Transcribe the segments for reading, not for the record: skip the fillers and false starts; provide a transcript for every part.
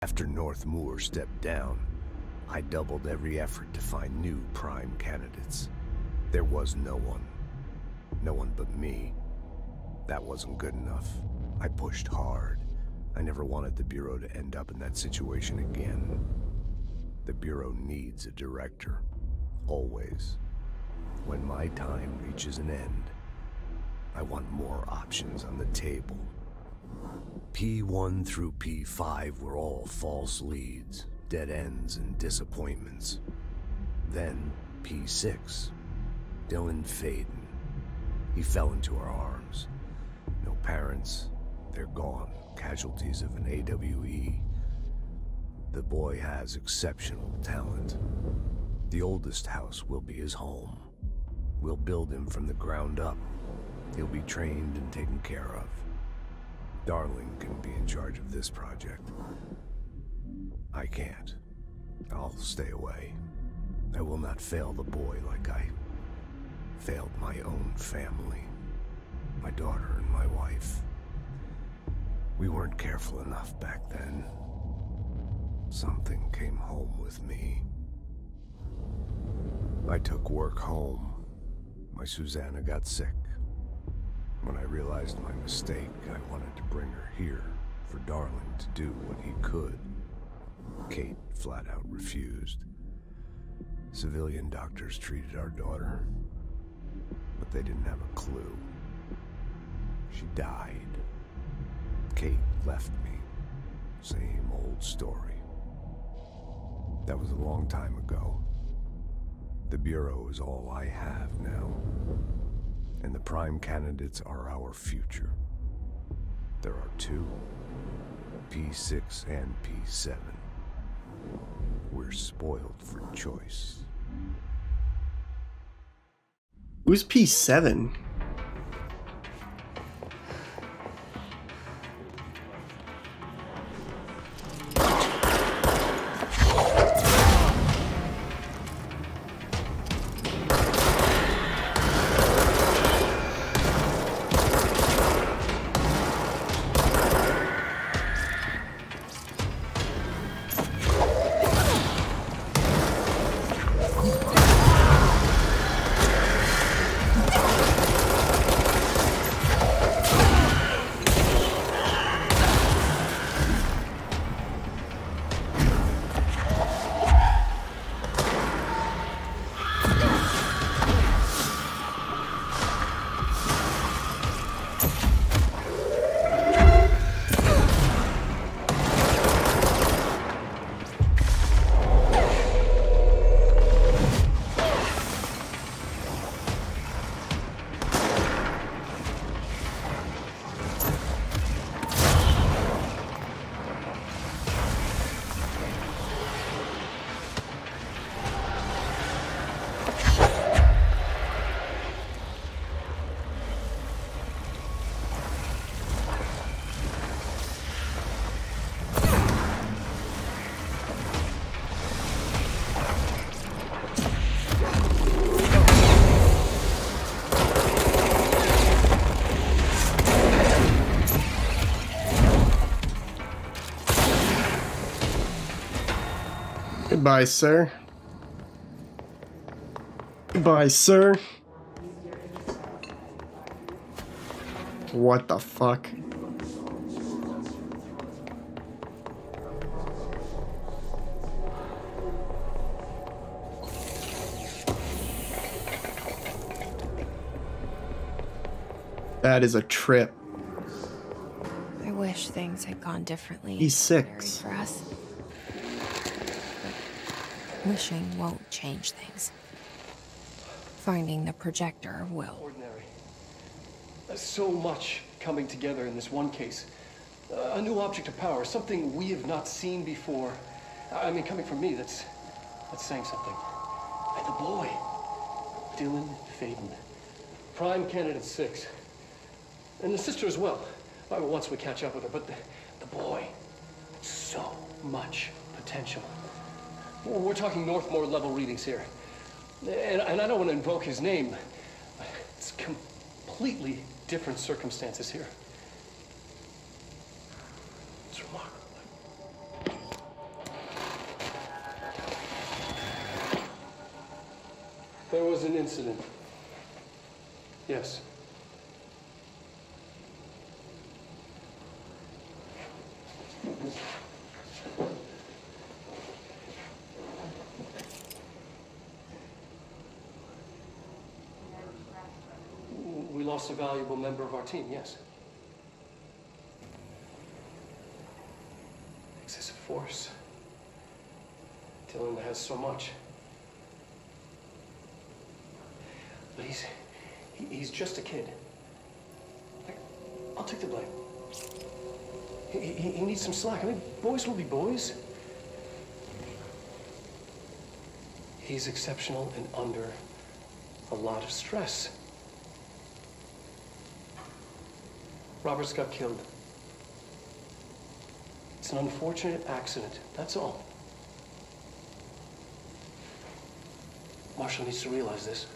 After North Moore stepped down, I doubled every effort to find new prime candidates. There was no one. No one but me. That wasn't good enough. I pushed hard. I never wanted the Bureau to end up in that situation again. The Bureau needs a director. Always. When my time reaches an end, I want more options on the table. P1 through P5 were all false leads, dead ends, and disappointments. Then P6, Dylan Faden. He fell into our arms. No parents, they're gone, casualties of an AWE. The boy has exceptional talent. The oldest house will be his home. We'll build him from the ground up. He'll be trained and taken care of. Darling can be in charge of this project. I can't. I'll stay away. I will not fail the boy like I failed my own family. My daughter and my wife. We weren't careful enough back then. Something came home with me. I took work home. My Susanna got sick. When I realized my mistake, I wanted to bring her here for Darling to do what he could. Kate flat out refused. Civilian doctors treated our daughter, but they didn't have a clue. She died. Kate left me. Same old story. That was a long time ago. The Bureau is all I have now. And the prime candidates are our future. There are two, P6 and P7. We're spoiled for choice. Who's P7? Goodbye, sir. Goodbye, sir. What the fuck? That is a trip. I wish things had gone differently. He's 6. For us. But wishing won't change things. Finding the projector will. Ordinary. There's so much coming together in this one case. A new object of power, something we have not seen before. I mean, coming from me, that's saying something. And the boy, Dylan Faden, prime candidate 6. And the sister as well, once we catch up with her. But the boy, so much potential. We're talking Northmore level readings here. And I don't want to invoke his name. It's completely different circumstances here. It's remarkable. There was an incident. Yes. We lost a valuable member of our team, yes. Excessive force. Dylan has so much. But he's just a kid. I'll take the blame. He needs some slack. I mean, boys will be boys. He's exceptional and under a lot of stress. Roberts got killed. It's an unfortunate accident, that's all. Marshall needs to realize this.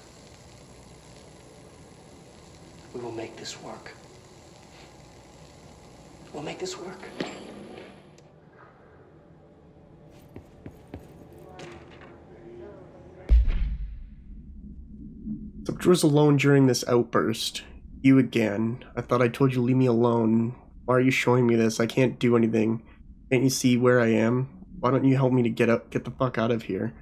We will make this work. We'll make this work. So Drew was alone during this outburst. You again. I thought I told you to leave me alone. Why are you showing me this? I can't do anything. Can't you see where I am? Why don't you help me to get the fuck out of here?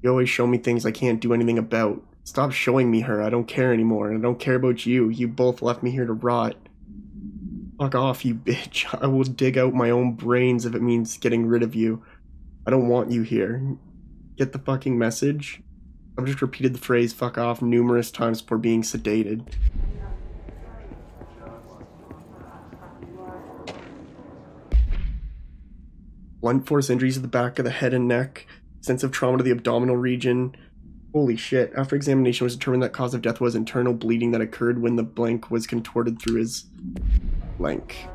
You always show me things I can't do anything about. Stop showing me her. I don't care anymore. And I don't care about you. You both left me here to rot. Fuck off, you bitch. I will dig out my own brains if it means getting rid of you. I don't want you here. Get the fucking message? I've just repeated the phrase fuck off numerous times before being sedated. Blunt force injuries to the back of the head and neck. Extensive trauma to the abdominal region. Holy shit. After examination, it was determined that cause of death was internal bleeding that occurred when the blank was contorted through his blank.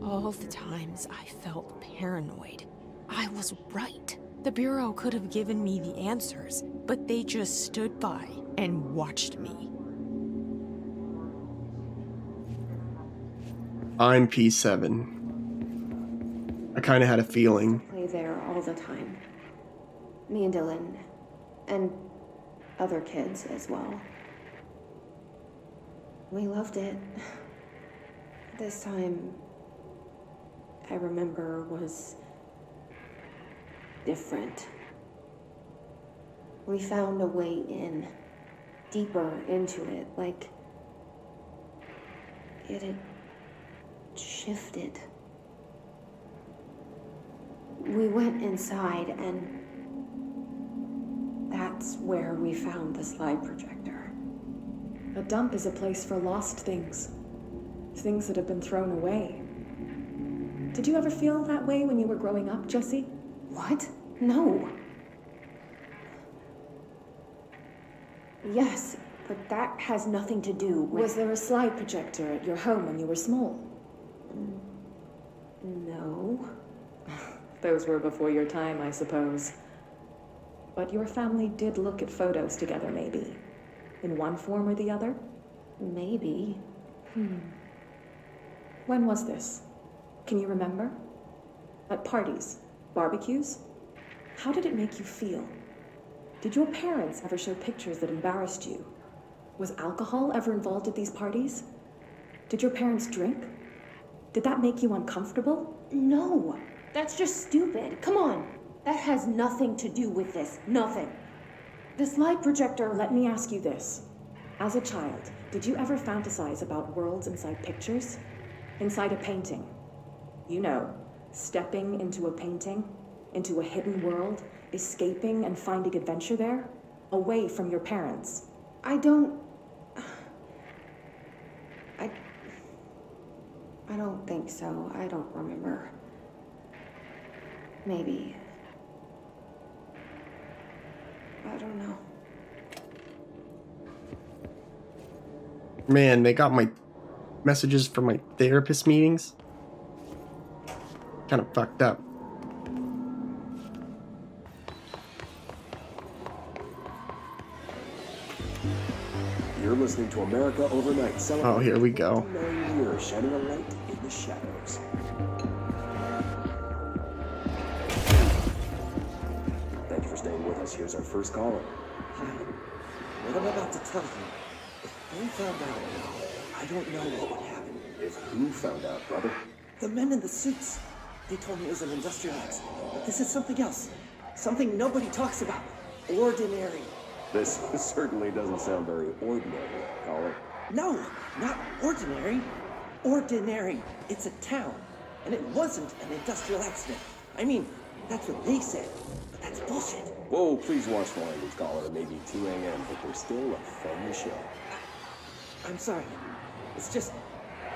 All the times I felt paranoid, I was right. The Bureau could have given me the answers, but they just stood by and watched me. I'm P7. I kind of had a feeling. Play there all the time. Me and Dylan, and other kids as well. We loved it. This time, I remember, was different. We found a way in, deeper into it, like it had shifted. We went inside, and that's where we found the slide projector. A dump is a place for lost things. Things that have been thrown away. Did you ever feel that way when you were growing up, Jesse? What? No. Yes, but that has nothing to do with... Was there a slide projector at your home when you were small? No. Those were before your time, I suppose. But your family did look at photos together, maybe. In one form or the other? Maybe. When was this? Can you remember? At parties? Barbecues? How did it make you feel? Did your parents ever show pictures that embarrassed you? Was alcohol ever involved at these parties? Did your parents drink? Did that make you uncomfortable? No. That's just stupid. Come on. That has nothing to do with this. Nothing. The slide projector, let me ask you this. As a child, did you ever fantasize about worlds inside pictures? Inside a painting? You know, stepping into a painting, into a hidden world, escaping and finding adventure there, away from your parents. I don't think so. I don't remember. Maybe. I don't know. Man, they got my messages from my therapist meetings. Kind of fucked up. You're listening to America Overnight. Oh, here we go. 9 years shining a light in the shadows. Thank you for staying with us. Here's our first caller. Hi. What I'm about to tell you, if they found out, I don't know what would happen. If who found out, brother? The men in the suits. They told me it was an industrial accident, but this is something else. Something nobody talks about. Ordinary. This certainly doesn't sound very ordinary, caller. No, not ordinary. Ordinary. It's a town. And it wasn't an industrial accident. I mean, that's what they said. But that's bullshit. Whoa, please watch the language, caller. It may be 2 a.m., but there's still a family show. I'm sorry. It's just,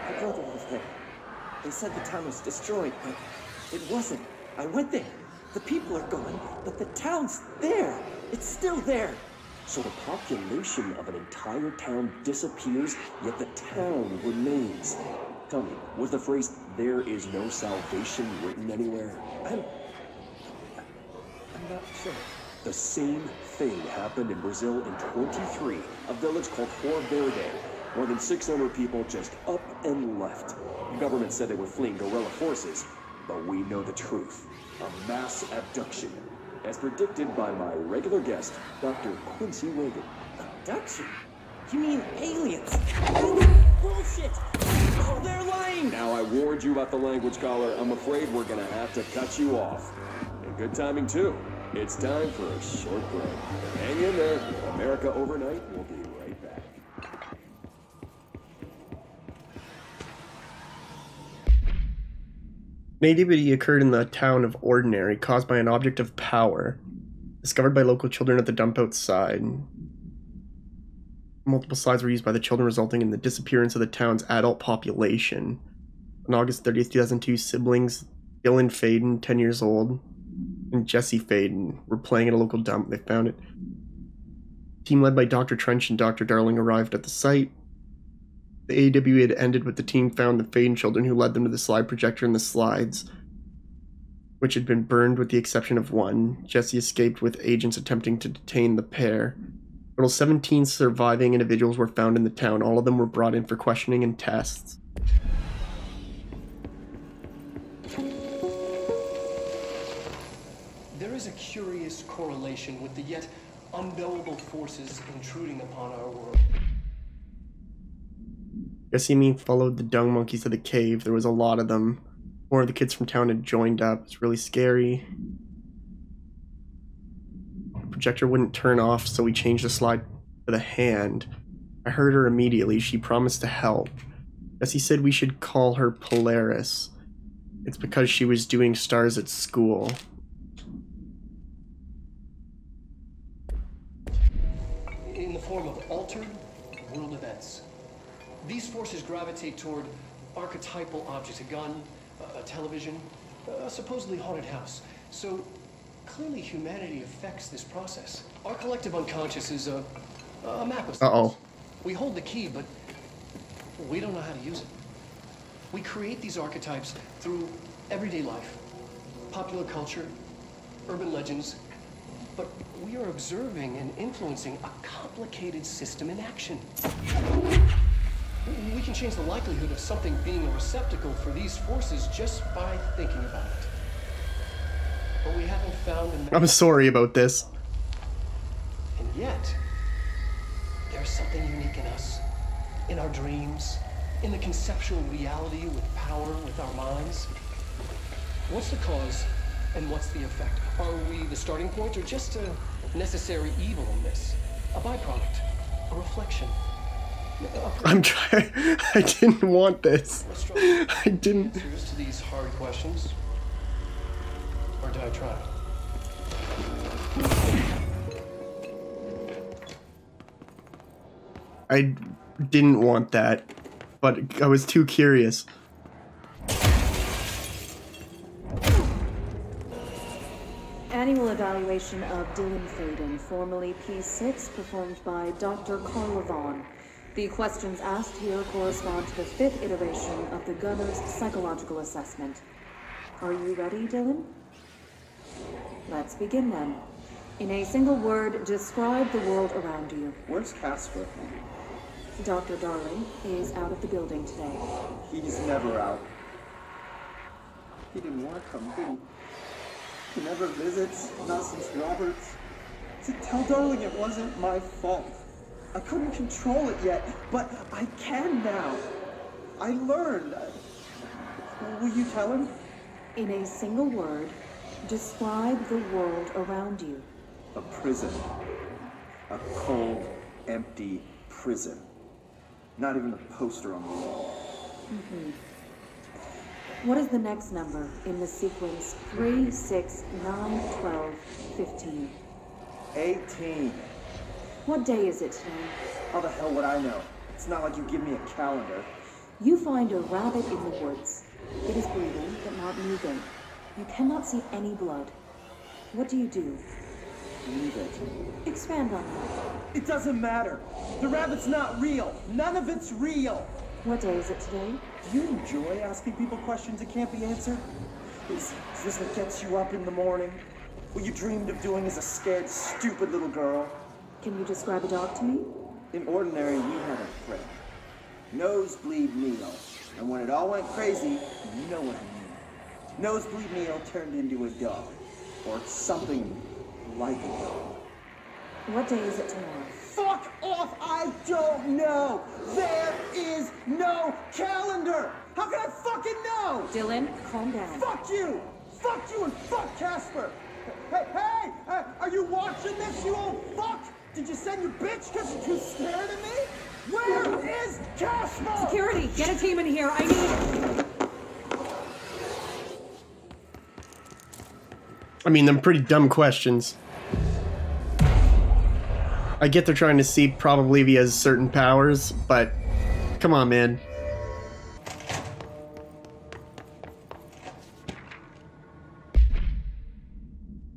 my brother was there. They said the town was destroyed, but it wasn't. I went there. The people are gone, but the town's there. It's still there. So the population of an entire town disappears, yet the town remains. Tell me, was the phrase, "there is no salvation," written anywhere? I'm not sure. The same thing happened in Brazil in 23, a village called Rio Verde. More than 600 people just up and left. The government said they were fleeing guerrilla forces, but we know the truth. A mass abduction, as predicted by my regular guest, Dr. Quincy Reagan. Abduction? You mean aliens? Bullshit! Oh, they're lying! Now I warned you about the language, caller. I'm afraid we're gonna have to cut you off. And good timing, too. It's time for a short break. Hang in there. America Overnight will be right back. Nativity occurred in the town of Ordinary, caused by an object of power, discovered by local children at the dump outside. Multiple slides were used by the children, resulting in the disappearance of the town's adult population. On August 30th, 2002, siblings Dylan Faden, 10 years old, and Jesse Faden were playing at a local dump. They found it. Team led by Dr. Trench and Dr. Darling arrived at the site. The AEW had ended with the team found the Faden children, who led them to the slide projector and the slides, which had been burned with the exception of one. Jesse escaped with agents attempting to detain the pair. Total 17 surviving individuals were found in the town. All of them were brought in for questioning and tests. There is a curious correlation with the yet unknowable forces intruding upon our world. Jesse and me followed the dung monkeys to the cave. There was a lot of them. More of the kids from town had joined up. It's really scary. The projector wouldn't turn off, so we changed the slide to the hand. I heard her immediately. She promised to help. Jesse said we should call her Polaris. It's because she was doing stars at school. In the form of altered world events. These forces gravitate toward archetypal objects, a gun, a television, a supposedly haunted house. So clearly humanity affects this process. Our collective unconscious is a map of things. We hold the key, but we don't know how to use it. We create these archetypes through everyday life, popular culture, urban legends, but we are observing and influencing a complicated system in action. We can change the likelihood of something being a receptacle for these forces just by thinking about it. But we haven't found a... I'm sorry about this. And yet, there's something unique in us, in our dreams, in the conceptual reality with power with our minds. What's the cause and what's the effect? Are we the starting point or just a necessary evil in this? A byproduct, a reflection? I'm trying. I didn't want this. I didn't. Answers to these hard questions, or do I try? I didn't want that, but I was too curious. Annual evaluation of Dylan Faden, formerly P6, performed by Dr. Carl Levon. The questions asked here correspond to the 5th iteration of the Gunner's psychological assessment. Are you ready, Dylan? Let's begin then. In a single word, describe the world around you. Where's Casper? Dr. Darling is out of the building today. He's never out. He didn't want to come, did he? He never visits, not since Roberts. So tell Darling it wasn't my fault. I couldn't control it yet, but I can now. I learned. Will you tell him? In a single word, describe the world around you. A prison. A cold, empty prison. Not even a poster on the wall. What is the next number in the sequence 3, 6, 9, 12, 15? 18. What day is it today? How the hell would I know? It's not like you give me a calendar. You find a rabbit in the woods. It is breathing, but not moving. You cannot see any blood. What do you do? Leave it. Expand on that. It doesn't matter. The rabbit's not real. None of it's real. What day is it today? Do you enjoy asking people questions that can't be answered? Is this what gets you up in the morning? What you dreamed of doing as a scared, stupid little girl? Can you describe a dog to me? In Ordinary, we had a friend. Nosebleed Neil. And when it all went crazy, you know what I mean. Nosebleed Neil turned into a dog. Or something like a dog. What day is it tomorrow? Fuck off! I don't know! There is no calendar! How can I fucking know? Dylan, calm down. Fuck you! Fuck you and fuck Casper! Hey! Are you watching this, you old fuck? Did you send your bitch because you're too scared of me? Where is Casper? Security, get a team in here. I need it. I mean, them pretty dumb questions. I get they're trying to see probably if he has certain powers, but come on, man.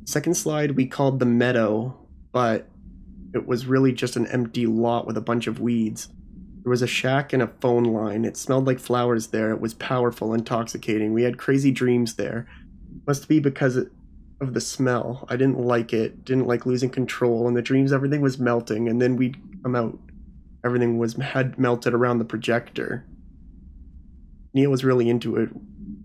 Second slide we called the meadow, but it was really just an empty lot with a bunch of weeds. There was a shack and a phone line. It smelled like flowers there. It was powerful, intoxicating. We had crazy dreams there. Must be because of the smell. I didn't like it. Didn't like losing control. In the dreams, everything was melting, and then we'd come out. Everything had melted around the projector. Neil was really into it.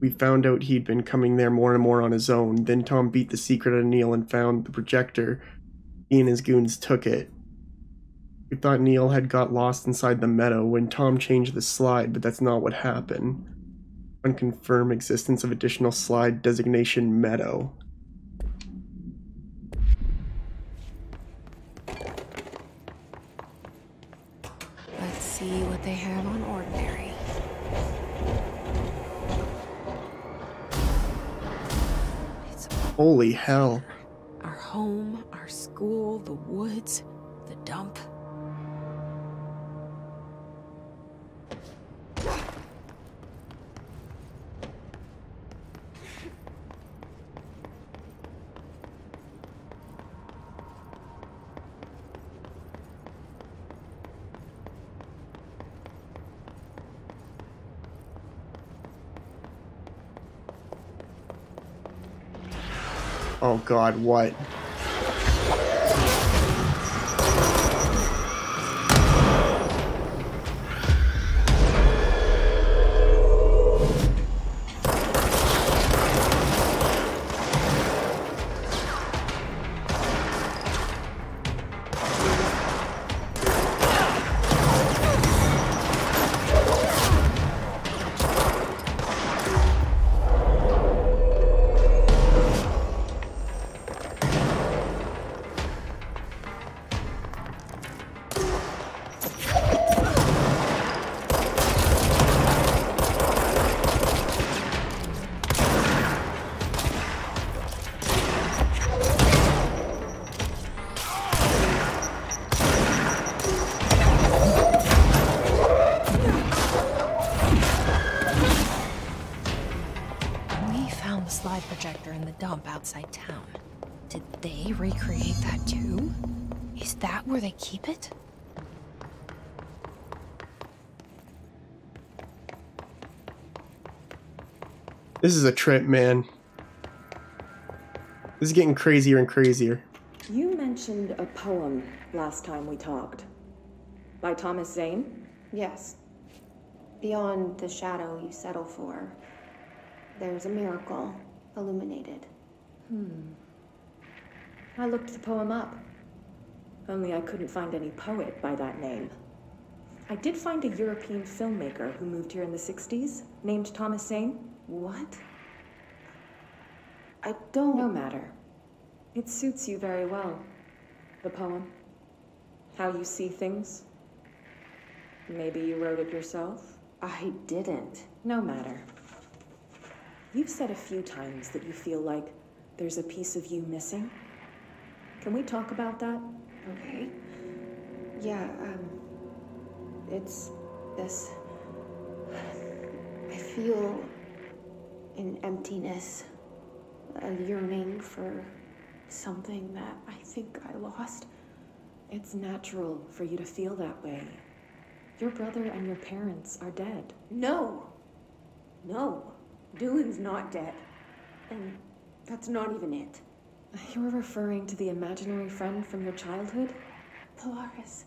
We found out he'd been coming there more and more on his own. Then Tom beat the secret out of Neil and found the projector. He and his goons took it. We thought Neil had got lost inside the meadow when Tom changed the slide, but that's not what happened. Unconfirmed existence of additional slide designation meadow. Let's see what they have on Ordinary. Holy hell. Our home, our school, the woods, the dump. Oh god, what? Projector in the dump outside town. Did they recreate that too? Is that where they keep it? This is a trip, man. This is getting crazier and crazier. You mentioned a poem last time we talked. By Thomas Zane? Yes. Beyond the shadow you settle for, there's a miracle illuminated. I looked the poem up. Only I couldn't find any poet by that name. I did find a European filmmaker who moved here in the 60s, named Thomas Zane. What? I don't... No matter. It suits you very well. The poem. How you see things. Maybe you wrote it yourself? I didn't. No matter. You've said a few times that you feel like there's a piece of you missing. Can we talk about that? Okay. Yeah, it's this... I feel an emptiness, a yearning for something that I think I lost. It's natural for you to feel that way. Your brother and your parents are dead. No! No. Dylan's not dead. And that's not even it. You were referring to the imaginary friend from your childhood? Polaris.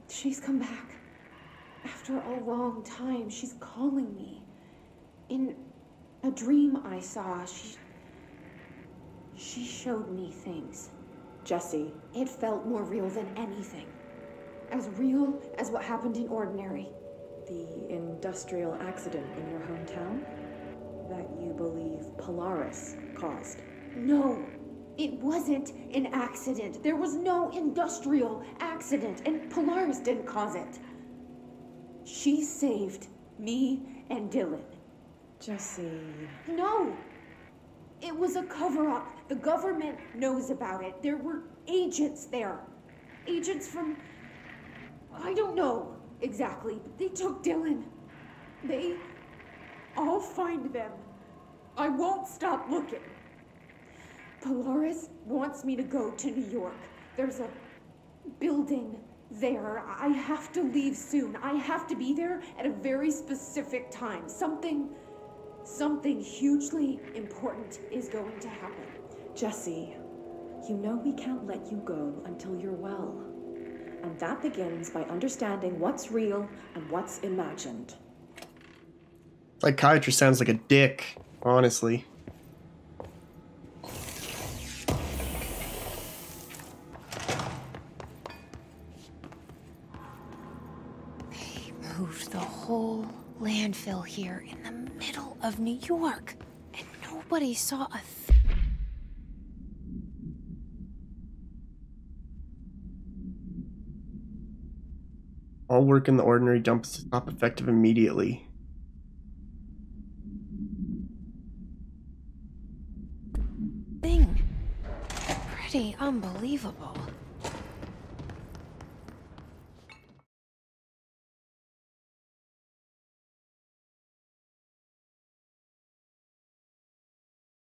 She's come back. After a long time, she's calling me. In a dream I saw, she showed me things. Jesse. It felt more real than anything. As real as what happened in Ordinary. The industrial accident in your hometown? That you believe Polaris caused? No, it wasn't an accident. There was no industrial accident, and Polaris didn't cause it. She saved me and Dylan. Jesse... No! It was a cover-up. The government knows about it. There were agents there. Agents from... I don't know exactly, but they took Dylan. I'll find them. I won't stop looking. Polaris wants me to go to New York. There's a building there. I have to leave soon. I have to be there at a very specific time. Something hugely important is going to happen. Jesse, you know we can't let you go until you're well. And that begins by understanding what's real and what's imagined. Psychiatrist sounds like a dick, honestly. They moved the whole landfill here in the middle of New York, and nobody saw a thing. All work in the ordinary dump is to stop effective immediately. Pretty unbelievable.